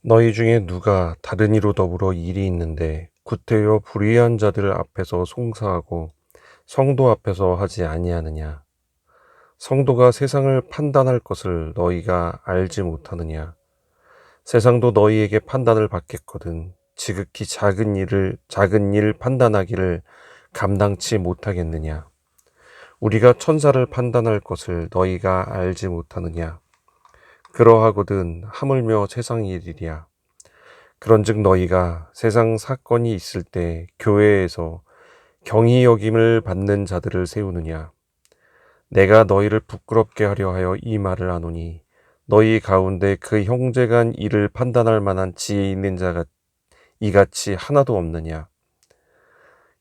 너희 중에 누가 다른 이로 더불어 일이 있는데 구태여 불의한 자들 앞에서 송사하고 성도 앞에서 하지 아니하느냐? 성도가 세상을 판단할 것을 너희가 알지 못하느냐? 세상도 너희에게 판단을 받겠거든. 지극히 작은 일 판단하기를 감당치 못하겠느냐? 우리가 천사를 판단할 것을 너희가 알지 못하느냐? 그러하거든 하물며 세상 일이랴. 그런즉 너희가 세상 사건이 있을 때 교회에서 경히 여김을 받는 자들을 세우느냐? 내가 너희를 부끄럽게 하려 하여 이 말을 하노니 너희 가운데 그 형제간 이를 판단할 만한 지혜 있는 자가 이같이 하나도 없느냐?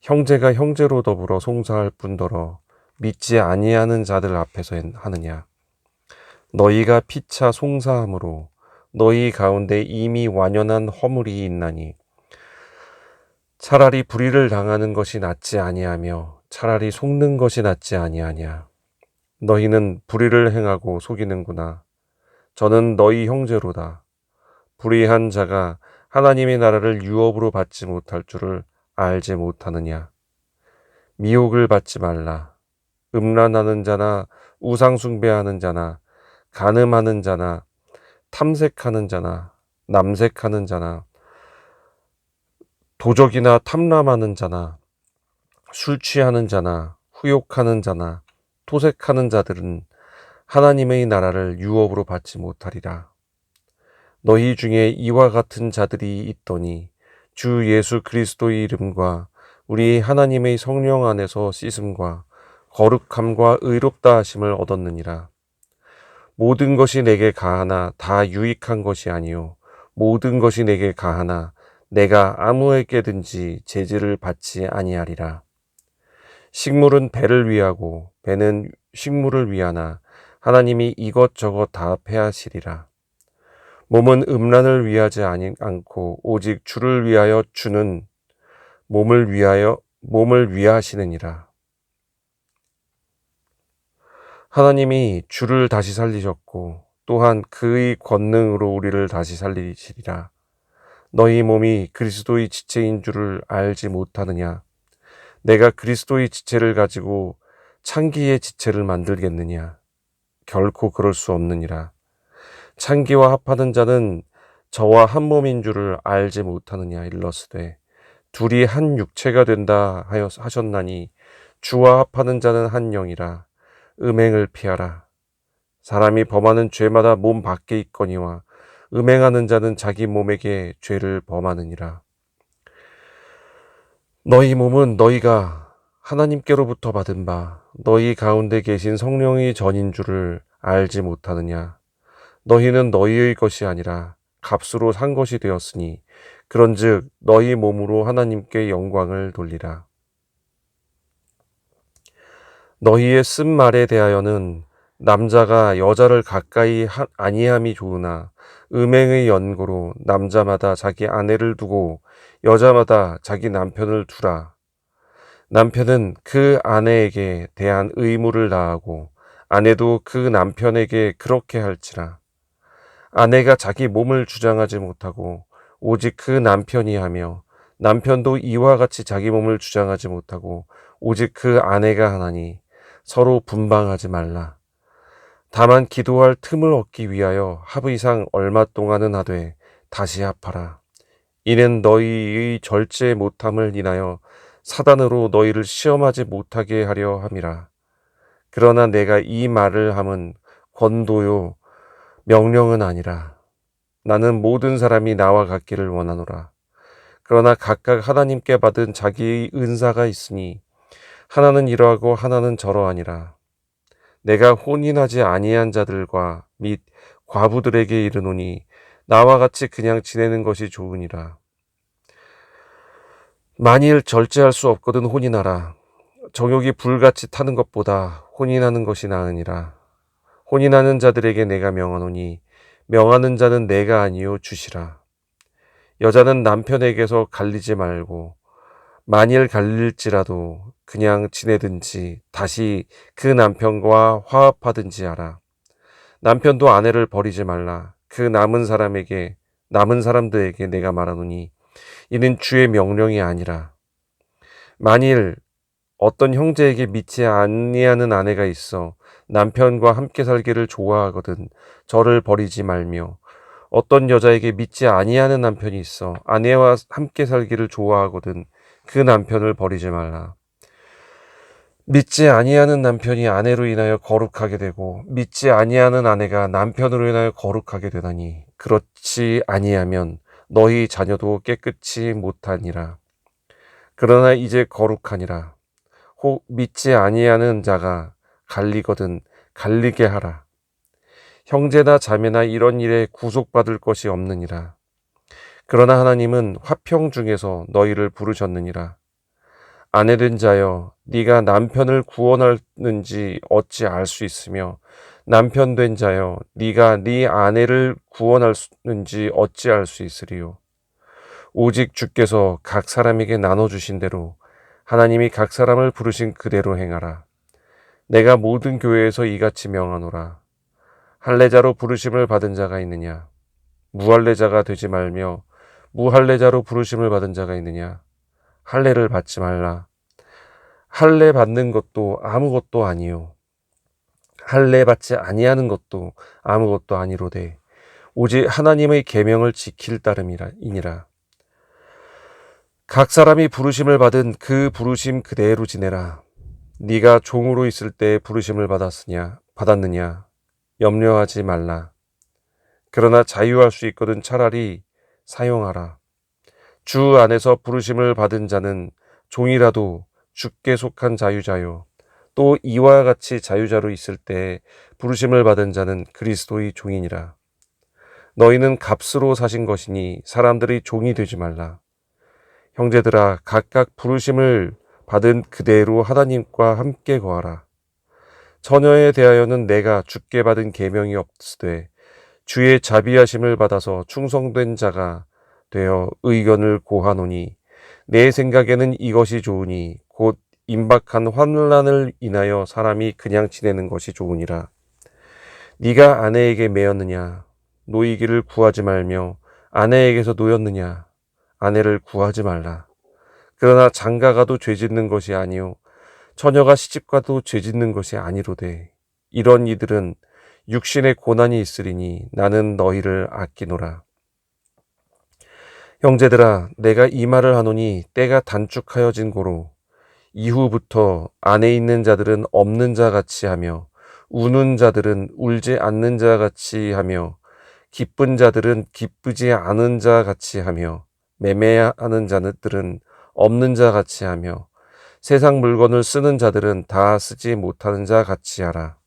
형제가 형제로 더불어 송사할 뿐더러 믿지 아니하는 자들 앞에서 하느냐? 너희가 피차 송사함으로 너희 가운데 이미 완연한 허물이 있나니 차라리 불의를 당하는 것이 낫지 아니하며 차라리 속는 것이 낫지 아니하냐. 너희는 불의를 행하고 속이는구나. 저는 너희 형제로다. 불의한 자가 하나님의 나라를 유업으로 받지 못할 줄을 알지 못하느냐. 미혹을 받지 말라. 음란하는 자나 우상숭배하는 자나 간음하는 자나 탐색하는 자나 남색하는 자나 도적이나 탐람하는 자나 술 취하는 자나 후욕하는 자나 토색하는 자들은 하나님의 나라를 유업으로 받지 못하리라. 너희 중에 이와 같은 자들이 있더니 주 예수 그리스도의 이름과 우리 하나님의 성령 안에서 씻음과 거룩함과 의롭다 하심을 얻었느니라. 모든 것이 내게 가하나 다 유익한 것이 아니요 모든 것이 내게 가하나 내가 아무에게든지 제지를 받지 아니하리라. 식물은 배를 위하고 배는 식물을 위하나 하나님이 이것저것 다 패하시리라. 몸은 음란을 위하지 않고 오직 주를 위하여 주는 몸을 위하시느니라. 하나님이 주를 다시 살리셨고 또한 그의 권능으로 우리를 다시 살리시리라. 너희 몸이 그리스도의 지체인 줄을 알지 못하느냐? 내가 그리스도의 지체를 가지고 창기의 지체를 만들겠느냐? 결코 그럴 수 없느니라. 창기와 합하는 자는 저와 한 몸인 줄을 알지 못하느냐 일러스되 둘이 한 육체가 된다 하셨나니 주와 합하는 자는 한 영이라. 음행을 피하라. 사람이 범하는 죄마다 몸 밖에 있거니와 음행하는 자는 자기 몸에게 죄를 범하느니라. 너희 몸은 너희가 하나님께로부터 받은 바 너희 가운데 계신 성령의 전인 줄을 알지 못하느냐. 너희는 너희의 것이 아니라 값으로 산 것이 되었으니 그런즉 너희 몸으로 하나님께 영광을 돌리라. 너희의 쓴 말에 대하여는 남자가 여자를 가까이 아니함이 좋으나 음행의 연고로 남자마다 자기 아내를 두고 여자마다 자기 남편을 두라. 남편은 그 아내에게 대한 의무를 다하고 아내도 그 남편에게 그렇게 할지라. 아내가 자기 몸을 주장하지 못하고 오직 그 남편이 하며 남편도 이와 같이 자기 몸을 주장하지 못하고 오직 그 아내가 하나니 서로 분방하지 말라. 다만 기도할 틈을 얻기 위하여 합의상 얼마 동안은 하되 다시 합하라. 이는 너희의 절제 못함을 인하여 사단으로 너희를 시험하지 못하게 하려 함이라. 그러나 내가 이 말을 함은 권도요 명령은 아니라. 나는 모든 사람이 나와 같기를 원하노라. 그러나 각각 하나님께 받은 자기의 은사가 있으니 하나는 이러하고 하나는 저러하니라. 내가 혼인하지 아니한 자들과 및 과부들에게 이르노니 나와 같이 그냥 지내는 것이 좋으니라. 만일 절제할 수 없거든 혼인하라. 정욕이 불같이 타는 것보다 혼인하는 것이 나으니라. 혼인하는 자들에게 내가 명하노니 명하는 자는 내가 아니요 주시라. 여자는 남편에게서 갈리지 말고 만일 갈릴지라도 그냥 지내든지 다시 그 남편과 화합하든지 하라. 남편도 아내를 버리지 말라. 그 남은 사람에게 남은 사람들에게 내가 말하노니 이는 주의 명령이 아니라 만일 어떤 형제에게 믿지 아니하는 아내가 있어 남편과 함께 살기를 좋아하거든 저를 버리지 말며 어떤 여자에게 믿지 아니하는 남편이 있어 아내와 함께 살기를 좋아하거든 그 남편을 버리지 말라. 믿지 아니하는 남편이 아내로 인하여 거룩하게 되고 믿지 아니하는 아내가 남편으로 인하여 거룩하게 되다니 그렇지 아니하면 너희 자녀도 깨끗이 못하니라. 그러나 이제 거룩하니라. 혹 믿지 아니하는 자가 갈리거든 갈리게 하라. 형제나 자매나 이런 일에 구속받을 것이 없느니라. 그러나 하나님은 화평 중에서 너희를 부르셨느니라. 아내된 자여 네가 남편을 구원하는지 어찌 알 수 있으며 남편 된 자여 네가 네 아내를 구원하는지 어찌 알 수 있으리요. 오직 주께서 각 사람에게 나눠주신 대로 하나님이 각 사람을 부르신 그대로 행하라. 내가 모든 교회에서 이같이 명하노라. 할례자로 부르심을 받은 자가 있느냐? 무할례자가 되지 말며 무할례자로 부르심을 받은 자가 있느냐? 할례를 받지 말라. 할례 받는 것도 아무것도 아니요 할례 받지 아니하는 것도 아무것도 아니로되 오직 하나님의 계명을 지킬 따름이니라. 각 사람이 부르심을 받은 그 부르심 그대로 지내라. 네가 종으로 있을 때 부르심을 받았느냐 염려하지 말라. 그러나 자유할 수 있거든 차라리 사용하라. 주 안에서 부르심을 받은 자는 종이라도 주께 속한 자유자요. 또 이와 같이 자유자로 있을 때 부르심을 받은 자는 그리스도의 종이니라. 너희는 값으로 사신 것이니 사람들의 종이 되지 말라. 형제들아 각각 부르심을 받은 그대로 하나님과 함께 거하라. 처녀에 대하여는 내가 주께 받은 계명이 없으되 주의 자비하심을 받아서 충성된 자가 되어 의견을 고하노니 내 생각에는 이것이 좋으니 곧 임박한 환난을 인하여 사람이 그냥 지내는 것이 좋으니라. 네가 아내에게 매였느냐 노이기를 구하지 말며 아내에게서 노였느냐 아내를 구하지 말라. 그러나 장가가도 죄짓는 것이 아니요 처녀가 시집가도 죄짓는 것이 아니로되 이런 이들은 육신의 고난이 있으리니 나는 너희를 아끼노라. 형제들아 내가 이 말을 하노니 때가 단축하여진 고로 이후부터 안에 있는 자들은 없는 자 같이 하며 우는 자들은 울지 않는 자 같이 하며 기쁜 자들은 기쁘지 않은 자 같이 하며 매매하는 자들은 없는 자 같이 하며 세상 물건을 쓰는 자들은 다 쓰지 못하는 자 같이 하라.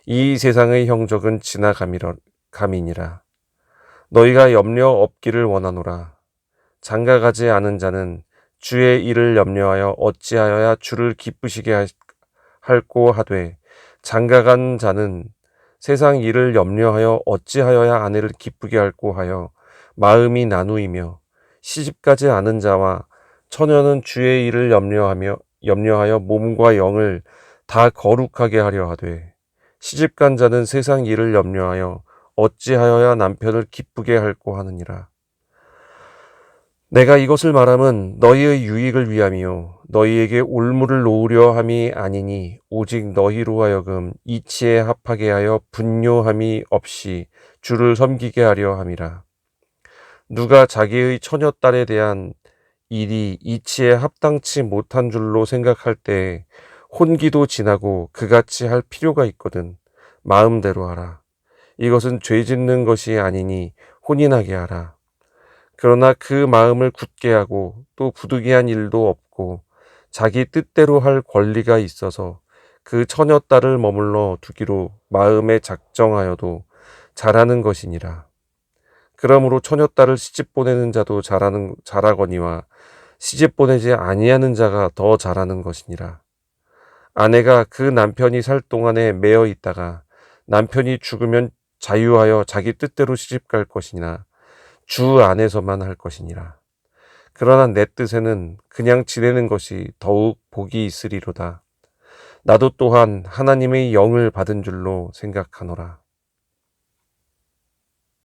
이 세상의 형적은 지나감이니라. 너희가 염려 없기를 원하노라. 장가가지 않은 자는 주의 일을 염려하여 어찌하여야 주를 기쁘시게 할꼬 하되 장가간 자는 세상 일을 염려하여 어찌하여야 아내를 기쁘게 할꼬 하여 마음이 나누이며 시집가지 않은 자와 처녀는 주의 일을 염려하여 몸과 영을 다 거룩하게 하려 하되 시집간 자는 세상 일을 염려하여 어찌하여야 남편을 기쁘게 할꼬 하느니라. 내가 이것을 말함은 너희의 유익을 위함이요 너희에게 올무를 놓으려 함이 아니니 오직 너희로 하여금 이치에 합하게 하여 분뇨함이 없이 주를 섬기게 하려 함이라. 누가 자기의 처녀딸에 대한 일이 이치에 합당치 못한 줄로 생각할 때 혼기도 지나고 그같이 할 필요가 있거든 마음대로 하라. 이것은 죄 짓는 것이 아니니 혼인하게 하라. 그러나 그 마음을 굳게 하고 또 부득이한 일도 없고 자기 뜻대로 할 권리가 있어서 그 처녀딸을 머물러 두기로 마음에 작정하여도 잘하는 것이니라. 그러므로 처녀딸을 시집 보내는 자도 잘하거니와 시집 보내지 아니하는 자가 더 잘하는 것이니라. 아내가 그 남편이 살 동안에 매어 있다가 남편이 죽으면 자유하여 자기 뜻대로 시집갈 것이나 주 안에서만 할 것이니라. 그러나 내 뜻에는 그냥 지내는 것이 더욱 복이 있으리로다. 나도 또한 하나님의 영을 받은 줄로 생각하노라.